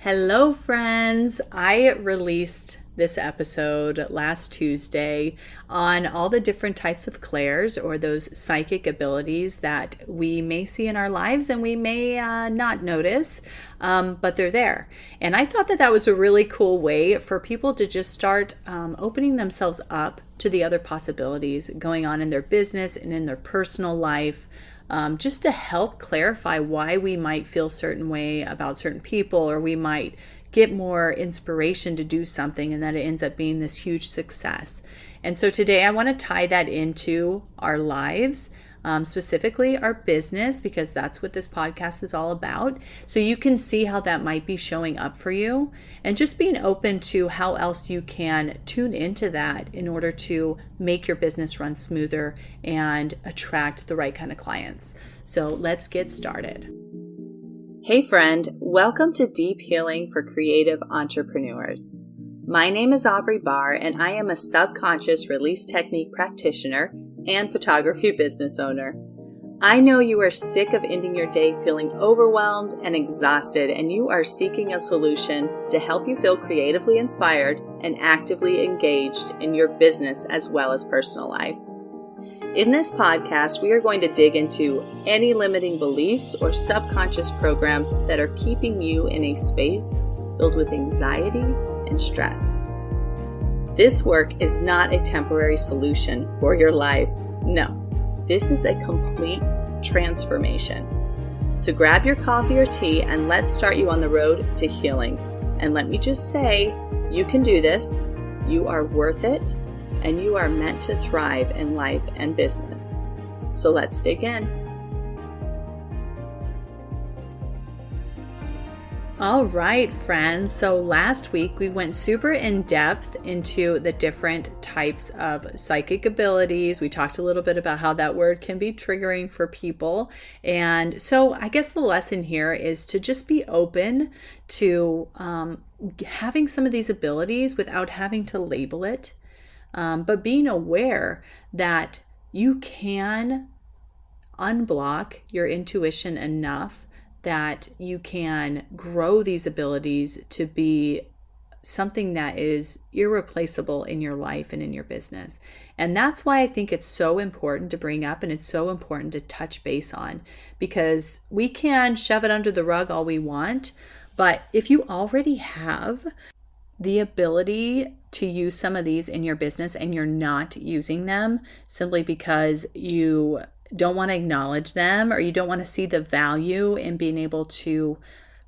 Hello, friends. I released this episode last Tuesday on all the different types of clairs or those psychic abilities that we may see in our lives and we may not notice, but they're there. And I thought that was a really cool way for people to just start opening themselves up to the other possibilities going on in their business and in their personal life. Just to help clarify why we might feel certain way about certain people, or we might get more inspiration to do something and that it ends up being this huge success. And so today I want to tie that into our lives, specifically our business, because that's what this podcast is all about. So you can see how that might be showing up for you and just being open to how else you can tune into that in order to make your business run smoother and attract the right kind of clients. So let's get started. Hey friend, welcome to Deep Healing for Creative Entrepreneurs. My name is Aubrey Barr, and I am a subconscious release technique practitioner and photography business owner. I know you are sick of ending your day feeling overwhelmed and exhausted, and you are seeking a solution to help you feel creatively inspired and actively engaged in your business as well as personal life. In this podcast, we are going to dig into any limiting beliefs or subconscious programs that are keeping you in a space filled with anxiety and stress. This work is not a temporary solution for your life. No, this is a complete transformation. So grab your coffee or tea and let's start you on the road to healing. And let me just say, you can do this. You are worth it, and you are meant to thrive in life and business. So let's dig in. All right, friends. So last week we went super in depth into the different types of psychic abilities. We talked a little bit about how that word can be triggering for people. And so I guess the lesson here is to just be open to having some of these abilities without having to label it, but being aware that you can unblock your intuition enough that you can grow these abilities to be something that is irreplaceable in your life and in your business. And that's why I think it's so important to bring up, and it's so important to touch base on, because we can shove it under the rug all we want, but if you already have the ability to use some of these in your business and you're not using them simply because you don't want to acknowledge them, or you don't want to see the value in being able to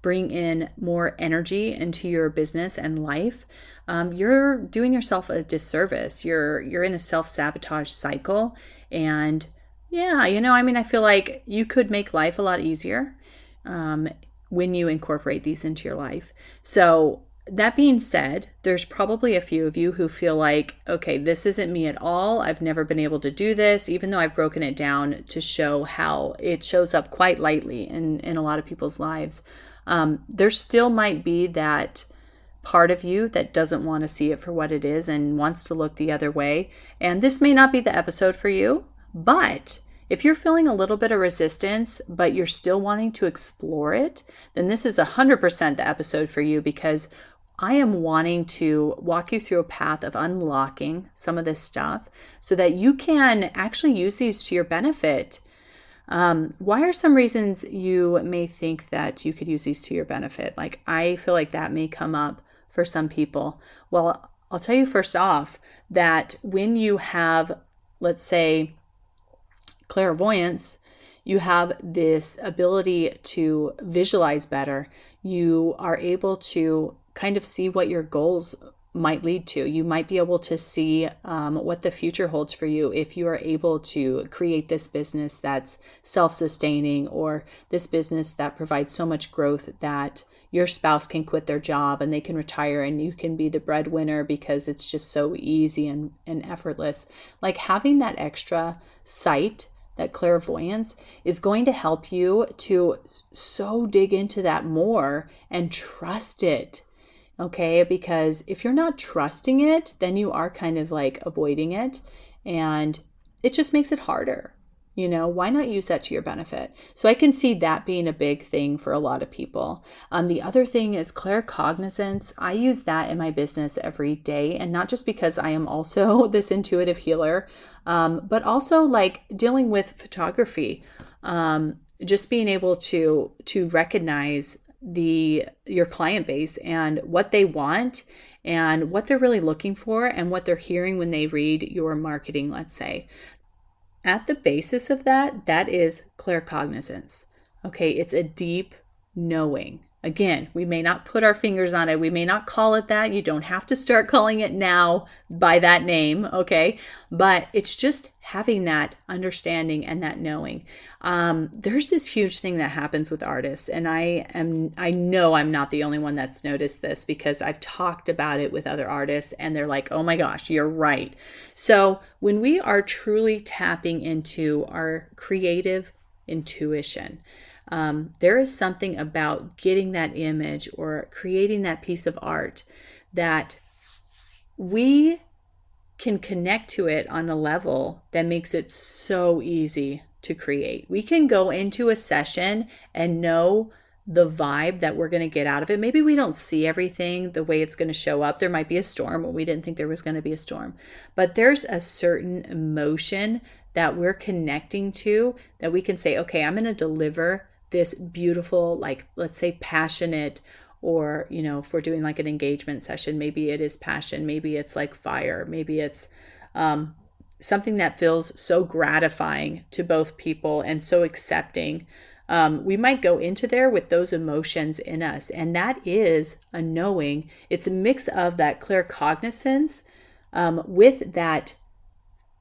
bring in more energy into your business and life, you're doing yourself a disservice. You're in a self-sabotage cycle. And yeah, I feel like you could make life a lot easier when you incorporate these into your life. So that being said, there's probably a few of you who feel like, okay, this isn't me at all. I've never been able to do this, even though I've broken it down to show how it shows up quite lightly in a lot of people's lives. There still might be that part of you that doesn't want to see it for what it is and wants to look the other way. And this may not be the episode for you, but if you're feeling a little bit of resistance, but you're still wanting to explore it, then this is 100% the episode for you, because I am wanting to walk you through a path of unlocking some of this stuff so that you can actually use these to your benefit. Why are some reasons you may think that you could use these to your benefit? Like, I feel like that may come up for some people. Well, I'll tell you first off that when you have, let's say, clairvoyance, you have this ability to visualize better. You are able to kind of see what your goals might lead to. You might be able to see what the future holds for you if you are able to create this business that's self-sustaining, or this business that provides so much growth that your spouse can quit their job and they can retire and you can be the breadwinner because it's just so easy and effortless. Like, having that extra sight, that clairvoyance, is going to help you to so dig into that more and trust it. Okay, because if you're not trusting it, then you are kind of like avoiding it, and it just makes it harder. Why not use that to your benefit? So I can see that being a big thing for a lot of people. The other thing is claircognizance. I use that in my business every day, and not just because I am also this intuitive healer, but also like dealing with photography. Just being able to recognize your client base and what they want and what they're really looking for and what they're hearing when they read your marketing, let's say. At the basis of that is claircognizance. Okay, it's a deep knowing. Again, we may not put our fingers on it. We may not call it that. You don't have to start calling it now by that name, okay? But it's just having that understanding and that knowing. There's this huge thing that happens with artists, and I know I'm not the only one that's noticed this because I've talked about it with other artists, and they're like, oh my gosh, you're right. So when we are truly tapping into our creative intuition, there is something about getting that image or creating that piece of art that we can connect to it on a level that makes it so easy to create. We can go into a session and know the vibe that we're going to get out of it. Maybe we don't see everything the way it's going to show up. There might be a storm when we didn't think there was going to be a storm, but there's a certain emotion that we're connecting to that we can say, okay, I'm going to deliver this beautiful, like, let's say passionate, or, if we're doing like an engagement session, maybe it is passion, maybe it's like fire, maybe it's something that feels so gratifying to both people and so accepting. We might go into there with those emotions in us, and that is a knowing. It's a mix of that claircognizance with that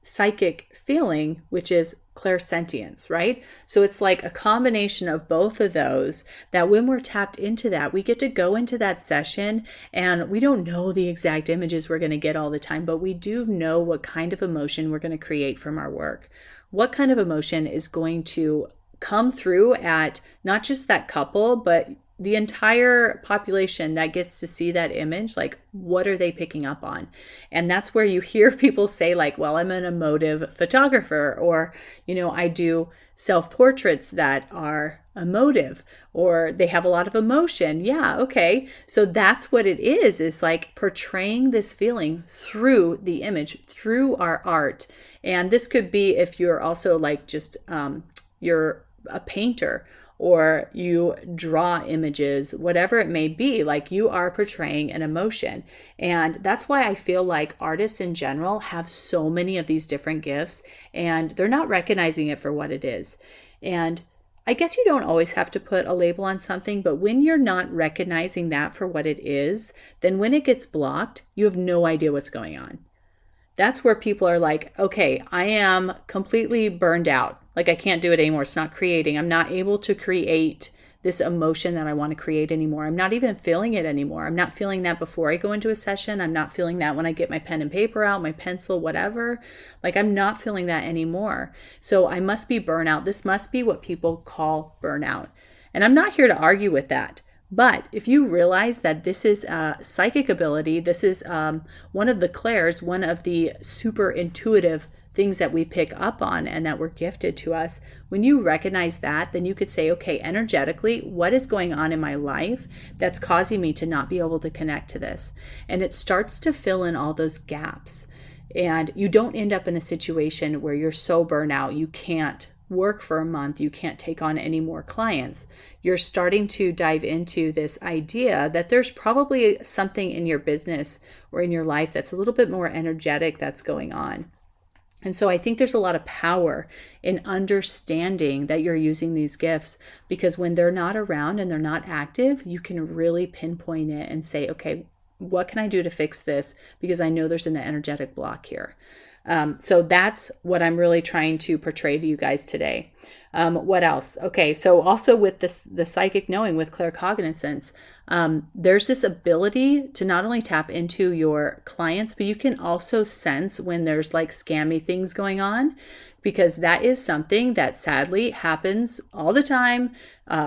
psychic feeling, which is clairsentience, right? So it's like a combination of both of those that when we're tapped into that, we get to go into that session, and we don't know the exact images we're going to get all the time, but we do know what kind of emotion we're going to create from our work. What kind of emotion is going to come through at not just that couple, but the entire population that gets to see that image. Like, what are they picking up on? And that's where you hear people say like, well, I'm an emotive photographer, or, I do self-portraits that are emotive, or they have a lot of emotion. Yeah, okay. So that's what it is like portraying this feeling through the image, through our art. And this could be if you're also like just, you're a painter, or you draw images, whatever it may be, like you are portraying an emotion. And that's why I feel like artists in general have so many of these different gifts, and they're not recognizing it for what it is. And I guess you don't always have to put a label on something, but when you're not recognizing that for what it is, then when it gets blocked, you have no idea what's going on. That's where people are like, okay, I am completely burned out. Like, I can't do it anymore. It's not creating. I'm not able to create this emotion that I want to create anymore. I'm not even feeling it anymore. I'm not feeling that before I go into a session. I'm not feeling that when I get my pen and paper out, my pencil, whatever. Like, I'm not feeling that anymore. So I must be burnout. This must be what people call burnout. And I'm not here to argue with that. But if you realize that this is a psychic ability, this is one of the clairs, one of the super intuitive things that we pick up on and that were gifted to us, when you recognize that, then you could say, okay, energetically, what is going on in my life that's causing me to not be able to connect to this? And it starts to fill in all those gaps. And you don't end up in a situation where you're so burnt out, you can't work for a month, you can't take on any more clients. You're starting to dive into this idea that there's probably something in your business or in your life that's a little bit more energetic that's going on. And so I think there's a lot of power in understanding that you're using these gifts, because when they're not around and they're not active, you can really pinpoint it and say, okay, what can I do to fix this? Because I know there's an energetic block here. So that's what I'm really trying to portray to you guys today. What else? Okay, so also with the psychic knowing, with claircognizance, there's this ability to not only tap into your clients, but you can also sense when there's like scammy things going on, because that is something that sadly happens all the time.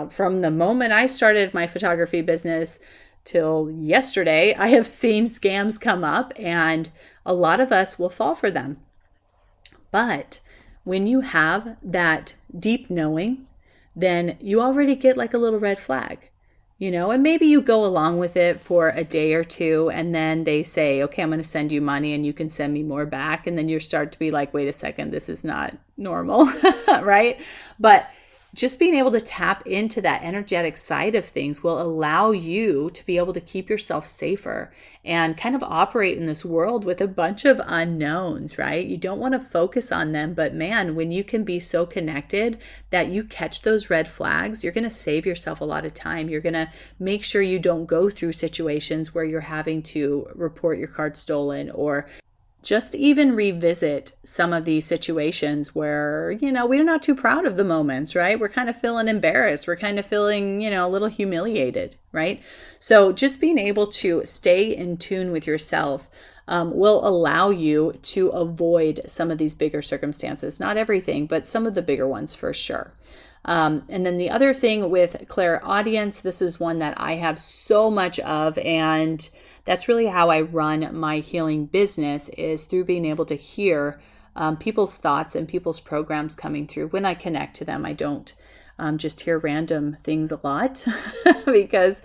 From the moment I started my photography business till yesterday, I have seen scams come up, and a lot of us will fall for them. But when you have that deep knowing, then you already get like a little red flag. And maybe you go along with it for a day or two, and then they say, okay, I'm going to send you money and you can send me more back. And then you start to be like, wait a second, this is not normal, right? But just being able to tap into that energetic side of things will allow you to be able to keep yourself safer and kind of operate in this world with a bunch of unknowns, right? You don't want to focus on them, but man, when you can be so connected that you catch those red flags, you're going to save yourself a lot of time. You're going to make sure you don't go through situations where you're having to report your card stolen, or just even revisit some of these situations where, we're not too proud of the moments, right? We're kind of feeling embarrassed. We're kind of feeling, a little humiliated, right? So just being able to stay in tune with yourself will allow you to avoid some of these bigger circumstances. Not everything, but some of the bigger ones for sure. And then the other thing with clairaudience, this is one that I have so much of, and that's really how I run my healing business, is through being able to hear people's thoughts and people's programs coming through. When I connect to them, I don't just hear random things a lot because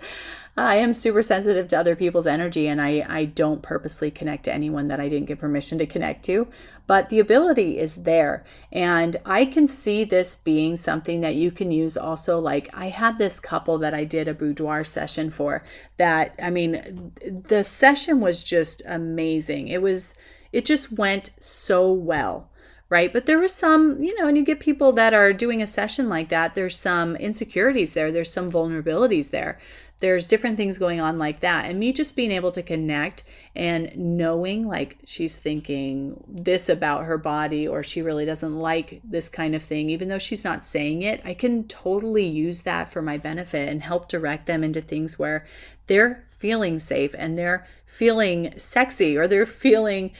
I am super sensitive to other people's energy, and I don't purposely connect to anyone that I didn't get permission to connect to. But the ability is there, and I can see this being something that you can use also. Like, I had this couple that I did a boudoir session for that, the session was just amazing. It just went so well. Right. But there was some, and you get people that are doing a session like that. There's some insecurities there. There's some vulnerabilities there. There's different things going on like that. And me just being able to connect and knowing like she's thinking this about her body, or she really doesn't like this kind of thing, even though she's not saying it, I can totally use that for my benefit and help direct them into things where they're feeling safe and they're feeling sexy, or they're feeling,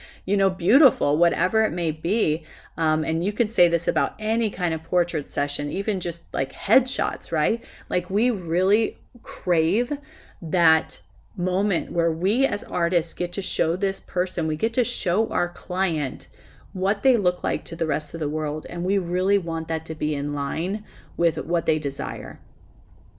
beautiful, whatever it may be. And you can say this about any kind of portrait session, even just like headshots, right? Like, we really crave that moment where we as artists get to show this person, we get to show our client what they look like to the rest of the world. And we really want that to be in line with what they desire.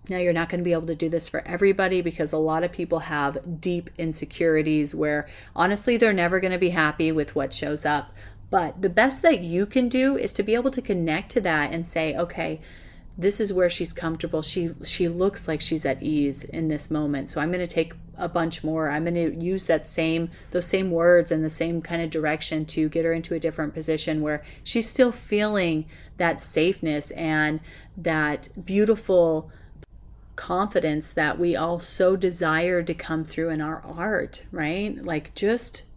Now, you're not going to be able to do this for everybody, because a lot of people have deep insecurities where honestly, they're never going to be happy with what shows up. But the best that you can do is to be able to connect to that and say, okay, this is where she's comfortable. She looks like she's at ease in this moment. So I'm going to take a bunch more. I'm going to use those same words and the same kind of direction to get her into a different position where she's still feeling that safeness and that beautiful confidence that we all so desire to come through in our art, right? Like,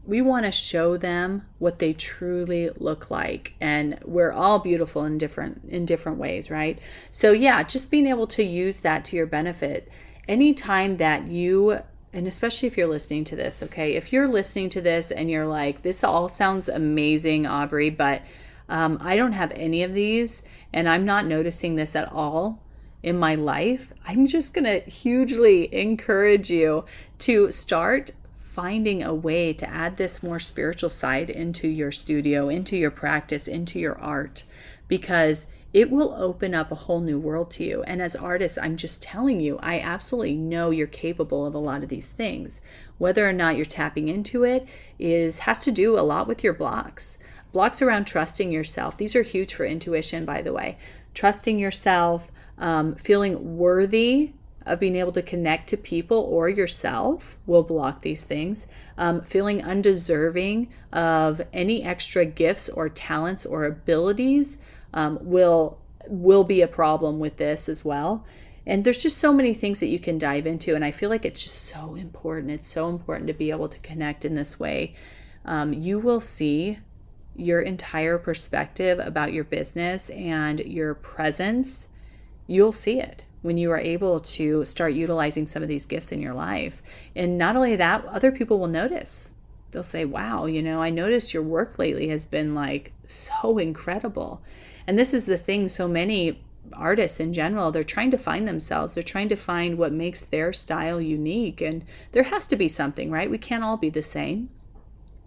we want to show them what they truly look like, and we're all beautiful in different ways, right? So yeah, just being able to use that to your benefit anytime that you, and especially if you're listening to this, okay? If you're listening to this and you're like, this all sounds amazing, Aubrey, but I don't have any of these and I'm not noticing this at all in my life, I'm just going to hugely encourage you to start finding a way to add this more spiritual side into your studio, into your practice, into your art, because it will open up a whole new world to you. And as artists, I'm just telling you, I absolutely know you're capable of a lot of these things. Whether or not you're tapping into it has to do a lot with your blocks. Blocks around trusting yourself. These are huge for intuition, by the way. Trusting yourself, feeling worthy of being able to connect to people or yourself will block these things. Feeling undeserving of any extra gifts or talents or abilities will be a problem with this as well. And there's just so many things that you can dive into. And I feel like it's just so important. It's so important to be able to connect in this way. You will see your entire perspective about your business and your presence. You'll see it when you are able to start utilizing some of these gifts in your life. And not only that, other people will notice. They'll say, wow, I noticed your work lately has been like so incredible. And this is the thing, so many artists in general, they're trying to find themselves. They're trying to find what makes their style unique. And there has to be something, right? We can't all be the same.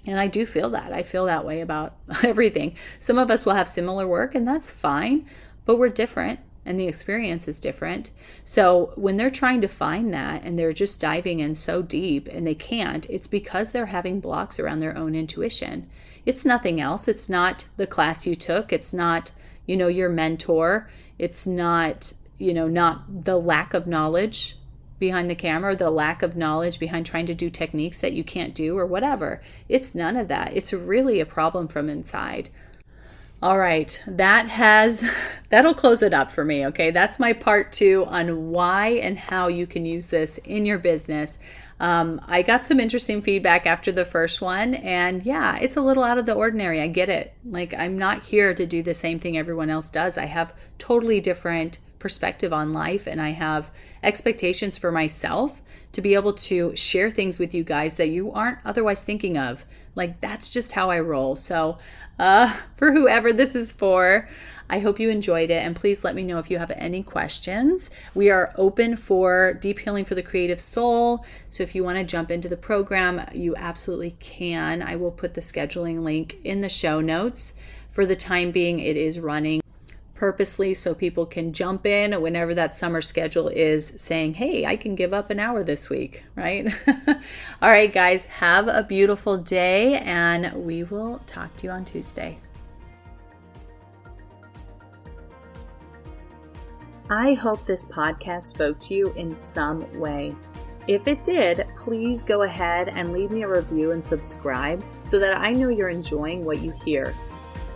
And I do feel that. I feel that way about everything. Some of us will have similar work, and that's fine, but we're different and the experience is different. So when they're trying to find that and they're just diving in so deep and they can't, it's because they're having blocks around their own intuition. It's nothing else. It's not the class you took. It's not, your mentor. It's not, not the lack of knowledge behind the camera, or the lack of knowledge behind trying to do techniques that you can't do or whatever. It's none of that. It's really a problem from inside. All right, that'll close it up for me, okay? That's my part 2 on why and how you can use this in your business. I got some interesting feedback after the first one, and yeah, it's a little out of the ordinary. I get it. Like, I'm not here to do the same thing everyone else does. I have totally different perspective on life, and I have expectations for myself to be able to share things with you guys that you aren't otherwise thinking of. Like, that's just how I roll. So for whoever this is for, I hope you enjoyed it, and please let me know if you have any questions. We are open for Deep Healing for the Creative Soul, so if you want to jump into the program, you absolutely can. I will put the scheduling link in the show notes. For the time being, it is running purposely so people can jump in whenever that summer schedule is saying, hey, I can give up an hour this week, right? All right, guys, have a beautiful day, and we will talk to you on Tuesday. I hope this podcast spoke to you in some way. If it did, please go ahead and leave me a review and subscribe so that I know you're enjoying what you hear.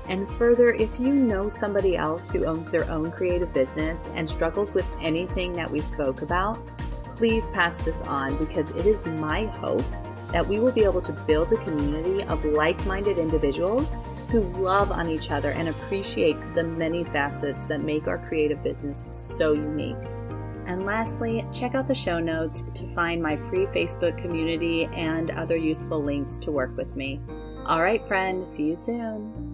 And further, if you know somebody else who owns their own creative business and struggles with anything that we spoke about, please pass this on, because it is my hope that we will be able to build a community of like-minded individuals who love on each other and appreciate the many facets that make our creative business so unique. And lastly, check out the show notes to find my free Facebook community and other useful links to work with me. All right, friend, see you soon.